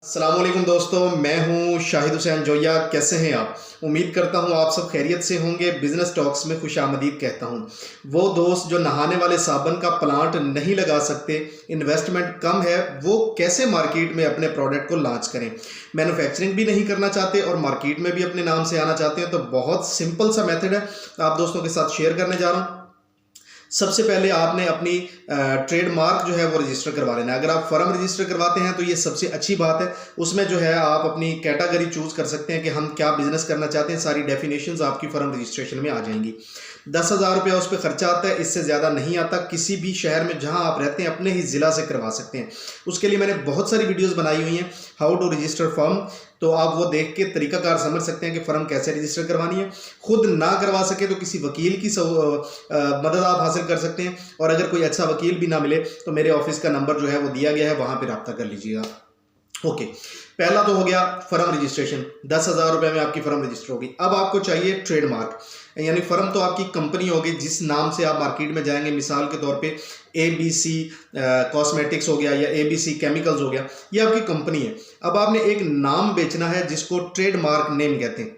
अस्सलामुअलैकुम दोस्तों, मैं हूं शाहिद हुसैन जोया। कैसे हैं आप? उम्मीद करता हूं आप सब खैरियत से होंगे। बिजनेस टॉक्स में खुशामदीद कहता हूं। वो दोस्त जो नहाने वाले साबन का प्लांट नहीं लगा सकते, इन्वेस्टमेंट कम है, वो कैसे मार्केट में अपने प्रोडक्ट को लॉन्च करें। मैन्युफैक्चरिंग भी नहीं करना चाहते और मार्केट में भी अपने नाम से आना चाहते हैं, तो बहुत सिंपल सा मेथड है, आप दोस्तों के साथ शेयर करने जा रहा हूँ। सबसे पहले आपने अपनी ट्रेडमार्क जो है वो रजिस्टर करवा लेना है। अगर आप फर्म रजिस्टर करवाते हैं तो ये सबसे अच्छी बात है। उसमें जो है आप अपनी कैटेगरी चूज कर सकते हैं कि हम क्या बिजनेस करना चाहते हैं। सारी डेफिनेशंस आपकी फर्म रजिस्ट्रेशन में आ जाएंगी। 10,000 रुपया उस पर खर्चा आता है, इससे ज़्यादा नहीं आता। किसी भी शहर में जहां आप रहते हैं अपने ही ज़िला से करवा सकते हैं। उसके लिए मैंने बहुत सारी वीडियोस बनाई हुई हैं, हाउ टू रजिस्टर फर्म, तो आप वो देख के तरीकाकार समझ सकते हैं कि फर्म कैसे रजिस्टर करवानी है। खुद ना करवा सके तो किसी वकील की मदद आप हासिल कर सकते हैं, और अगर कोई अच्छा वकील भी ना मिले तो मेरे ऑफिस का नंबर जो है वो दिया गया है, वहां पर रब्ता कर लीजिएगा। ओके, पहला तो हो गया फर्म रजिस्ट्रेशन। 10,000 रुपये में आपकी फर्म रजिस्टर होगी। अब आपको चाहिए ट्रेडमार्क, यानी फर्म तो आपकी कंपनी होगी जिस नाम से आप मार्केट में जाएंगे। मिसाल के तौर पे ABC कॉस्मेटिक्स हो गया या ABC केमिकल्स हो गया, ये आपकी कंपनी है। अब आपने एक नाम बेचना है जिसको ट्रेडमार्क नेम कहते हैं।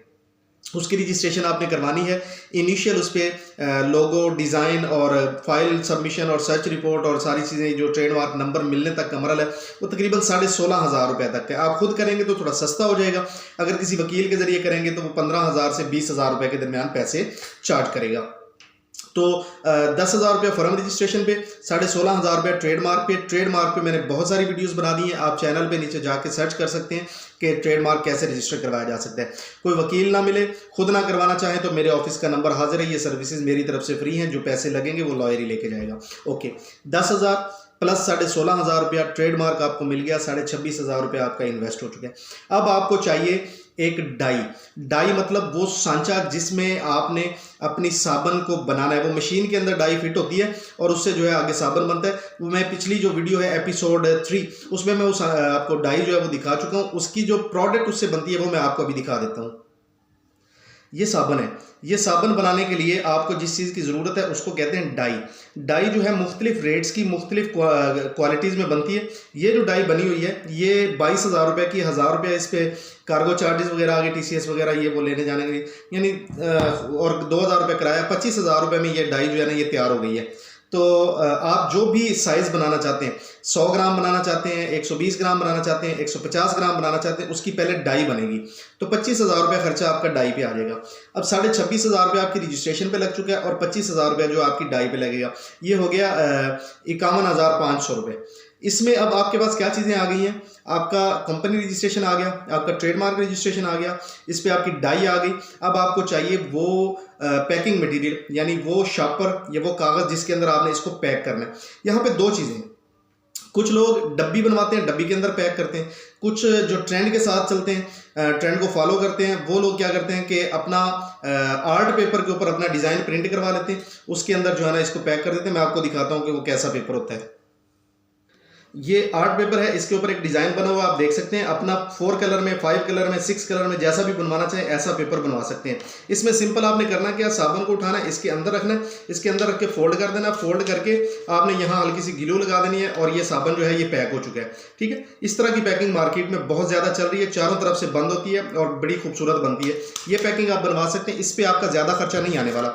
उसकी रजिस्ट्रेशन आपने करवानी है। इनिशियल उस पर लोगो, डिज़ाइन और फाइल सबमिशन और सर्च रिपोर्ट और सारी चीज़ें जो ट्रेडमार्क नंबर मिलने तक का अमल है वो तकरीबन 16,500 रुपये तक है। आप खुद करेंगे तो थोड़ा सस्ता हो जाएगा। अगर किसी वकील के जरिए करेंगे तो वो 15,000 से 20,000 रुपये के दरमियान पैसे चार्ज करेगा। तो 10,000 रुपये फर्म रजिस्ट्रेशन पे, 16,500 रुपये ट्रेडमार्क पे। ट्रेडमार्क पे मैंने बहुत सारी वीडियोस बना दी हैं, आप चैनल पे नीचे जाके सर्च कर सकते हैं कि ट्रेडमार्क कैसे रजिस्टर करवाया जा सकता है। कोई वकील ना मिले, खुद ना करवाना चाहें तो मेरे ऑफिस का नंबर हाजिर है। ये सर्विसेज मेरी तरफ से फ्री हैं, जो पैसे लगेंगे वो लॉयर ही लेके जाएगा। ओके, 10,000 प्लस 16,500 रुपया ट्रेडमार्क आपको मिल गया। 26,500 रुपया आपका इन्वेस्ट हो चुका है। अब आपको चाहिए एक डाई मतलब वो सांचा जिसमें आपने अपनी साबन को बनाना है। वो मशीन के अंदर डाई फिट होती है और उससे जो है आगे साबन बनता है। वो मैं पिछली जो वीडियो है एपिसोड 3 उसमें मैं उस आपको डाई जो है वो दिखा चुका हूँ। उसकी जो प्रोडक्ट उससे बनती है वो मैं आपको अभी दिखा देता हूँ। ये साबन है। ये साबन बनाने के लिए आपको जिस चीज़ की ज़रूरत है उसको कहते हैं डाई जो है मुख्तलिफ रेट्स की मुख्तलिफ क्वालिटीज़ में बनती है। ये जो डाई बनी हुई है ये 22,000 रुपये की, 1,000 रुपये इस पर कार्गो चार्जेस वगैरह आगे TCS वगैरह ये वो लेने जाने के लिए, यानी और 2,000 रुपये किराया। 25,000 रुपये में ये डाई जो है ना ये तैयार हो गई है। तो आप जो भी साइज़ बनाना चाहते हैं, 100 ग्राम बनाना चाहते हैं, 120 ग्राम बनाना चाहते हैं, 150 ग्राम बनाना चाहते हैं, उसकी पहले डाई बनेगी। तो 25,000 रुपये खर्चा आपका डाई पे आ जाएगा। अब 26,500 रुपये आपकी रजिस्ट्रेशन पे लग चुका है और 25,000 रुपये जो आपकी डाई पे लगेगा। ये हो गया 51,500 रुपये। इसमें अब आपके पास क्या चीज़ें आ गई हैं? आपका कंपनी रजिस्ट्रेशन आ गया, आपका ट्रेडमार्क रजिस्ट्रेशन आ गया, इस पे आपकी डाई आ गई। अब आपको चाहिए वो पैकिंग मटेरियल, यानी वो शॉपर या वो कागज़ जिसके अंदर आपने इसको पैक करना है। यहाँ पे दो चीज़ें हैं। कुछ लोग डब्बी बनवाते हैं, डब्बी के अंदर पैक करते हैं। कुछ जो ट्रेंड के साथ चलते हैं, ट्रेंड को फॉलो करते हैं, वो लोग क्या करते हैं कि अपना आर्ट पेपर के ऊपर अपना डिज़ाइन प्रिंट करवा लेते हैं, उसके अंदर जो है ना इसको पैक कर देते हैं। मैं आपको दिखाता हूँ कि वो कैसा पेपर होता है। ये आर्ट पेपर है, इसके ऊपर एक डिज़ाइन बना हुआ आप देख सकते हैं। अपना 4 कलर में, 5 कलर में, 6 कलर में जैसा भी बनवाना चाहे ऐसा पेपर बनवा सकते हैं। इसमें सिंपल आपने करना क्या, साबुन को उठाना है, इसके अंदर रखना है, इसके अंदर रख के फोल्ड कर देना। फोल्ड करके आपने यहाँ हल्की सी ग्लू लगा देनी है और ये साबुन जो है ये पैक हो चुका है। ठीक है, इस तरह की पैकिंग मार्केट में बहुत ज़्यादा चल रही है, चारों तरफ से बंद होती है और बड़ी खूबसूरत बनती है। ये पैकिंग आप बनवा सकते हैं, इस पर आपका ज़्यादा खर्चा नहीं आने वाला।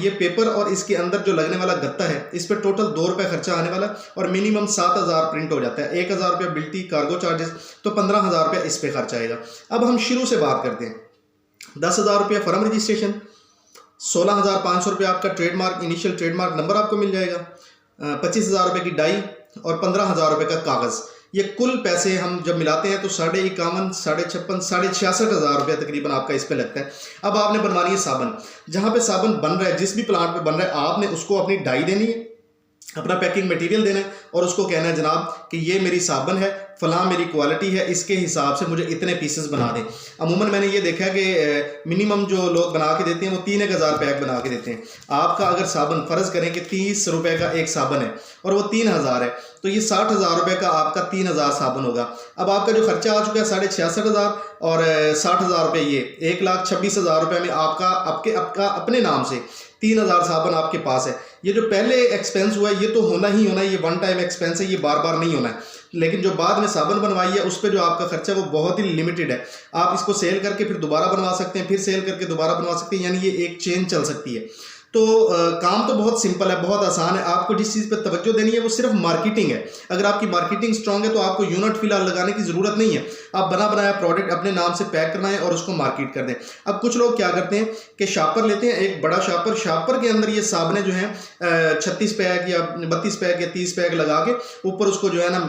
ये पेपर और इसके अंदर जो लगने वाला गत्ता है इस पर टोटल 2 रुपये खर्चा आने वाला और मिनिमम 7,000 प्रिंट हो जाता है। 1,000 रुपये बिल्टी कार्गो चार्जेस, तो 15,000 रुपये इस पे खर्च आएगा। अब हम शुरू से बात करते हैं। 10,000 रुपये फर्म रजिस्ट्रेशन, 16,500 रुपये आपका ट्रेडमार्क, इनिशियल ट्रेडमार्क नंबर आपको मिल जाएगा, 25,000 रुपये की डाई और 15,000 रुपये का कागज़। ये कुल पैसे हम जब मिलाते हैं तो 51,500, 56,500, 66,000 रुपया तकरीबन आपका इस पे लगता है। अब आपने बनवानी है साबन। जहाँ पे साबन बन रहा है, जिस भी प्लांट पे बन रहा है, आपने उसको अपनी डाई देनी है, अपना पैकिंग मटेरियल देना है और उसको कहना है जनाब कि ये मेरी साबन है, फलां मेरी क्वालिटी है, इसके हिसाब से मुझे इतने पीसेस बना दें। अमूमन मैंने ये देखा कि मिनिमम जो लोग बना के देते हैं वो 3,000 पैक बना के देते हैं। आपका अगर साबन फ़र्ज़ करें कि 30 रुपये का एक साबन है और वो 3,000 है, तो ये 60,000 रुपये का आपका 3,000 साबन होगा। अब आपका जो खर्चा आ चुका है 66,500 और 60,000 रुपये, ये 1,26,000 रुपये में आपका अपने नाम से 3,000 साबन आपके पास है। ये जो पहले एक्सपेंस हुआ है ये तो होना ही होना है, ये वन टाइम एक्सपेंस है, ये बार बार नहीं होना है। लेकिन जो बाद में साबुन बनवाई है उस पर जो आपका खर्चा है वो बहुत ही लिमिटेड है। आप इसको सेल करके फिर दोबारा बनवा सकते हैं, फिर सेल करके दोबारा बनवा सकते हैं, यानी ये एक चेन चल सकती है। तो काम तो बहुत सिंपल है, बहुत आसान है। आपको जिस चीज़ पर तवज्जो देनी है वो सिर्फ मार्केटिंग है। अगर आपकी मार्केटिंग स्ट्रांग है तो आपको यूनिट फिलहाल लगाने की ज़रूरत नहीं है। आप बना बनाया प्रोडक्ट अपने नाम से पैक करवाएं और उसको मार्केट कर दें। अब कुछ लोग क्या करते हैं कि शापर लेते हैं, एक बड़ा शापर के अंदर ये साबुनें जो हैं 36 पैक या 32 पैक या 30 पैक लगा के ऊपर उसको जो है ना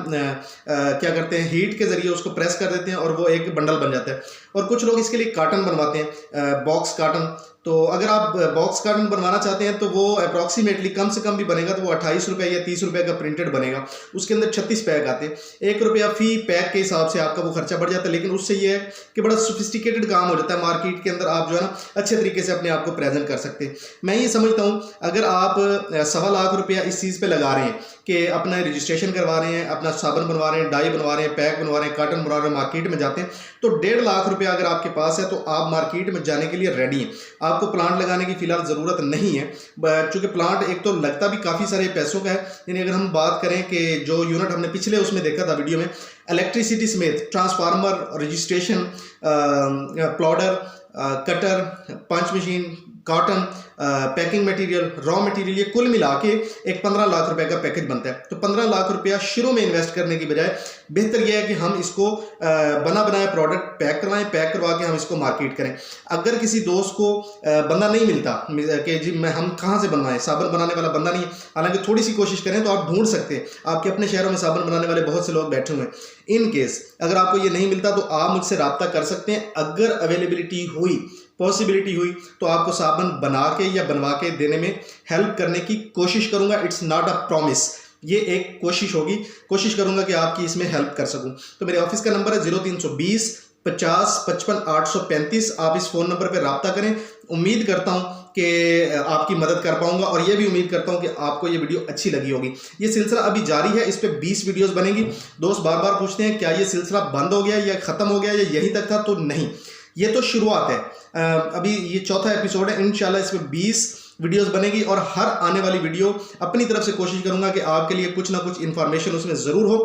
क्या करते हैं, हीट के ज़रिए उसको प्रेस कर देते हैं और वो एक बंडल बन जाता है। और कुछ लोग इसके लिए कार्टन बनवाते हैं, बॉक्स कार्टन। तो अगर आप बॉक्स कार्टन बनवाना चाहते हैं तो वो अप्रॉक्सीमेटली कम से कम भी बनेगा तो वो 28 रुपये या 30 रुपये का प्रिंटेड बनेगा। उसके अंदर 36 पैक आते हैं, 1 रुपया फी पैक के हिसाब से आपका वो खर्चा बढ़ जाता है। लेकिन उससे ये है कि बड़ा सोफिस्टिकेटेड काम हो जाता है। मार्केट के अंदर आप जो है ना अच्छे तरीके से अपने आप को प्रेजेंट कर सकते हैं। मैं ये समझता हूँ अगर आप 1.25 लाख रुपया इस चीज़ पर लगा रहे हैं कि अपना रजिस्ट्रेशन करवा रहे हैं, अपना साबुन बनवा रहे हैं, डाई बनवा रहे हैं, पैक बनवा रहे हैं, कार्टन बनवा रहे हैं, मार्केट में जाते हैं, तो 1.5 लाख रुपया अगर आपके पास है तो आप मार्केट में जाने के लिए रेडी हैं। आपको प्लांट लगाने की फिलहाल ज़रूरत नहीं है, क्योंकि प्लांट एक तो लगता भी काफ़ी सारे पैसों का है। यानी अगर हम बात करें कि जो यूनिट हमने पिछले उसमें देखा था वीडियो में, इलेक्ट्रिसिटी समेत ट्रांसफार्मर, रजिस्ट्रेशन, प्लॉडर, cutter, punch machine, cotton, packing material, raw material, ये कुल मिला के एक 15 लाख रुपए का पैकेज बनता है। तो 15 लाख रुपया शुरू में इन्वेस्ट करने की बजाय बेहतर यह है कि हम इसको बना बनाया प्रोडक्ट पैक करवाएं, पैक करवा के हम इसको मार्केट करें। अगर किसी दोस्त को बंदा नहीं मिलता कि जी हम कहाँ से बनवाएं, साबुन बनाने वाला बंदा नहीं है, हालांकि थोड़ी सी कोशिश करें तो आप ढूंढ सकते हैं। आपके अपने शहरों में साबुन बनाने वाले बहुत से लोग बैठे हुए हैं। इन केस अगर आपको ये नहीं मिलता तो आप मुझसे रब्ता कर सकते हैं। अगर अवेलेबिलिटी हुई, पॉसिबिलिटी हुई, तो आपको साबुन बना के या बनवा के देने में हेल्प करने की कोशिश करूंगा। इट्स नॉट अ प्रॉमिस, ये एक कोशिश होगी, कोशिश करूंगा कि आपकी इसमें हेल्प कर सकूं। तो मेरे ऑफिस का नंबर है 0320 50 55 835। आप इस फ़ोन नंबर पर रब्ता करें। उम्मीद करता हूं कि आपकी मदद कर पाऊंगा और ये भी उम्मीद करता हूं कि आपको ये वीडियो अच्छी लगी होगी। ये सिलसिला अभी जारी है, इस पे 20 वीडियोस बनेंगी। दोस्त बार बार पूछते हैं क्या ये सिलसिला बंद हो गया या ख़त्म हो गया या यहीं तक था, तो नहीं, ये तो शुरुआत है। अभी ये चौथा एपिसोड है। इंशाल्लाह इसमें 20 वीडियोस बनेगी और हर आने वाली वीडियो अपनी तरफ से कोशिश करूंगा कि आपके लिए कुछ ना कुछ इंफॉर्मेशन उसमें ज़रूर हो,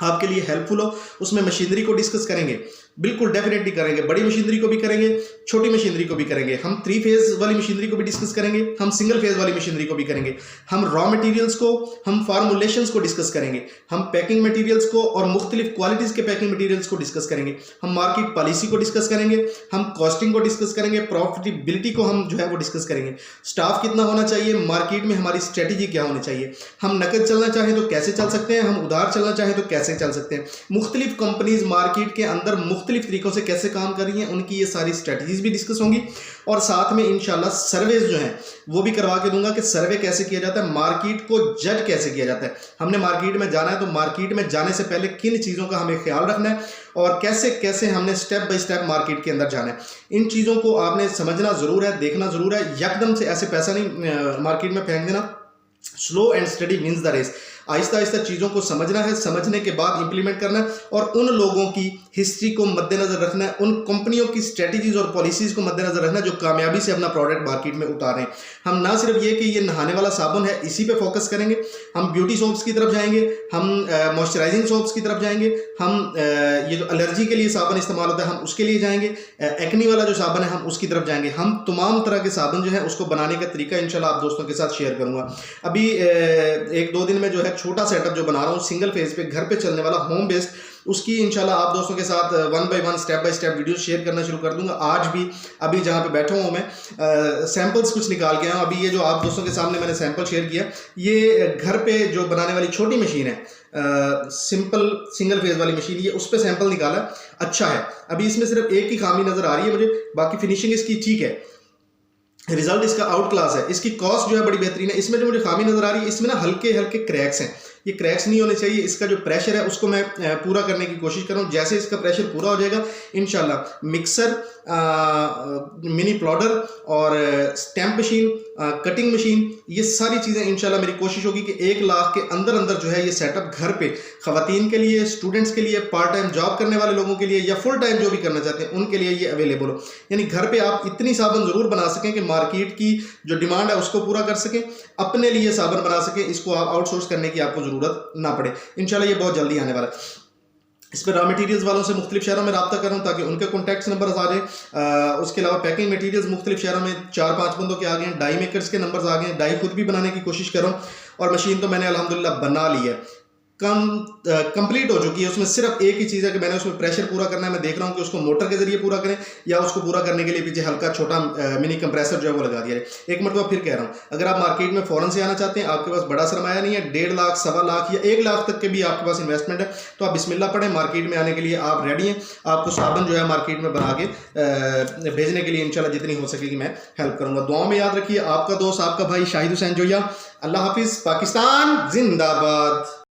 आपके लिए हेल्पफुल हो। उसमें मशीनरी को डिस्कस करेंगे, बिल्कुल डेफिनेटली करेंगे। बड़ी मशीनरी को भी करेंगे, छोटी मशीनरी को भी करेंगे। हम 3 फेज वाली मशीनरी को भी डिस्कस करेंगे, हम सिंगल फेज वाली मशीनरी को भी करेंगे। हम रॉ मटेरियल्स को, हम फार्मूलेशंस को डिस्कस करेंगे, हम पैकिंग मटेरियल्स को और मुख्तलिफ क्वालिटीज के पैकिंग मटेरियल्स को डिस्कस करेंगे। हम मार्केट पॉलिसी को डिस्कस करेंगे, हम कॉस्टिंग को डिस्कस करेंगे, प्रॉफिटेबिलिटी को हम जो है वो डिस्कस करेंगे। स्टाफ कितना होना चाहिए, मार्केट में हमारी स्ट्रेटेजी क्या होनी चाहिए, हम नकद चलना चाहें तो कैसे चल सकते हैं, हम उधार चलना चाहें तो कैसे चल सकते हैं, मुख्तलिफ कंपनीज मार्केट के अंदर मुख्तलिफ तरीकों से कैसे काम कर रही हैं, उनकी ये सारी स्ट्रेटजीज भी डिस्कस होंगी। और साथ में इंशाल्लाह सर्वेज जो हैं वो भी करवा के दूंगा कि सर्वे कैसे किया जाता है, मार्केट को जज कैसे किया जाता है। हमने मार्केट में जाना है तो मार्केट में जाने से पहले किन चीज़ों का हमें ख्याल रखना है और कैसे कैसे हमने स्टेप बाय स्टेप मार्केट के अंदर जाना है। इन चीज़ों को आपने समझना ज़रूर है, देखना ज़रूर है। यकदम से ऐसे पैसा नहीं मार्केट में फेंक देना। Slow and steady wins the race. आहिस्ता आहिस्ता चीज़ों को समझना है, समझने के बाद इंप्लीमेंट करना है और उन लोगों की हिस्ट्री को मद्देनजर रखना है, उन कंपनियों की स्ट्रेटजीज और पॉलिसीज़ को मद्देनजर रखना है जो कामयाबी से अपना प्रोडक्ट मार्केट में उतार रहे हैं। हम ना सिर्फ ये कि ये नहाने वाला साबुन है इसी पे फोकस करेंगे, हम ब्यूटी सोप्स की तरफ जाएंगे, हम मॉइस्चराइजिंग सोप्स की तरफ जाएंगे, हम ये जो एलर्जी के लिए साबुन इस्तेमाल होता है हम उसके लिए जाएंगे, एक्नी वाला जो साबुन है हम उसकी तरफ जाएंगे। हम तमाम तरह के साबुन जो है उसको बनाने का तरीका इंशाल्लाह आप दोस्तों के साथ शेयर करूँगा। अभी 1-2 दिन में जो है छोटा सेटअप जो बना रहा हूँ सिंगल फेज पे घर पे चलने वाला होम बेस्ड, उसकी इंशाल्लाह आप दोस्तों के साथ 1 by 1 step by step video share करना शुरू कर दूंगा। आज भी अभी जहाँ पे बैठा हूँ मैं सैंपल्स कुछ निकाल के आया हूँ। अभी ये जो आप दोस्तों के सामने मैंने सैंपल शेयर किया, ये घर पे जो बनाने वाली छोटी मशीन है, सिंपल सिंगल फेज वाली मशीन, ये उस पर सैंपल निकाला, अच्छा है। अभी इसमें सिर्फ एक ही खामी नज़र आ रही है मुझे, बाकी फिनिशिंग इसकी ठीक है, रिजल्ट इसका आउट क्लास है, इसकी कॉस्ट जो है बड़ी बेहतरीन है। इसमें जो मुझे खामी नज़र आ रही है इसमें ना हल्के हल्के क्रैक्स हैं, ये क्रैक्स नहीं होने चाहिए। इसका जो प्रेशर है उसको मैं पूरा करने की कोशिश कर रहा हूँ। जैसे इसका प्रेशर पूरा हो जाएगा इंशाल्लाह मिक्सर, मिनी प्लॉडर और स्टैम्प मशीन कटिंग मशीन, ये सारी चीज़ें इंशाल्लाह मेरी कोशिश होगी कि 1 लाख के अंदर अंदर जो है ये सेटअप घर पे ख़वातीन के लिए, स्टूडेंट्स के लिए, पार्ट टाइम जॉब करने वाले लोगों के लिए या फुल टाइम जो भी करना चाहते हैं उनके लिए ये अवेलेबल हो। यानी घर पे आप इतनी साबुन ज़रूर बना सकें कि मार्केट की जो डिमांड है उसको पूरा कर सकें, अपने लिए साबुन बना सकें, इसको आप आउटसोर्स करने की आपको ज़रूरत ना पड़े। इंशाल्लाह ये बहुत जल्दी आने वाला है। इस पर रॉ मटीरियल्स वालों से मुख्तलिफ शहरों में रब्ता कर रहा हूँ ताकि उनके कॉन्टैक्ट्स नंबर्स आ जाए। उसके अलावा पैकिंग मटीरियल्स मुख्तलिफ शहरों में 4-5 बंदों के आ गए हैं, डाई मेकर्स के नंबर्स आ गए हैं, डाई खुद भी बनाने की कोशिश कर रहा हूँ और मशीन तो मैंने अल्हम्दुलिल्लाह बना ली है, कंप्लीट हो चुकी है। उसमें सिर्फ एक ही चीज़ है कि मैंने उसमें प्रेशर पूरा करना है। मैं देख रहा हूँ कि उसको मोटर के जरिए पूरा करें या उसको पूरा करने के लिए पीछे हल्का छोटा मिनी कंप्रेसर जो है वो लगा दिया है। एक मरतबा फिर कह रहा हूँ, अगर आप मार्केट में फ़ौरन से आना चाहते हैं, आपके पास बड़ा सरमाया नहीं है, 1.5 लाख, 1.25 लाख या 1 लाख तक के भी आपके पास इन्वेस्टमेंट है, तो आप बिस्मिल्लाह पढ़ें, मार्केट में आने के लिए आप रेडी हैं। आपको साबुन जो है मार्केट में बना के भेजने के लिए इंशाल्लाह जितनी हो सकेगी मैं हेल्प करूँगा। दुआओं में याद रखिए, आपका दोस्त, आपका भाई शाहिद हुसैन जोया। अल्लाह हाफिज़। पाकिस्तान जिंदाबाद।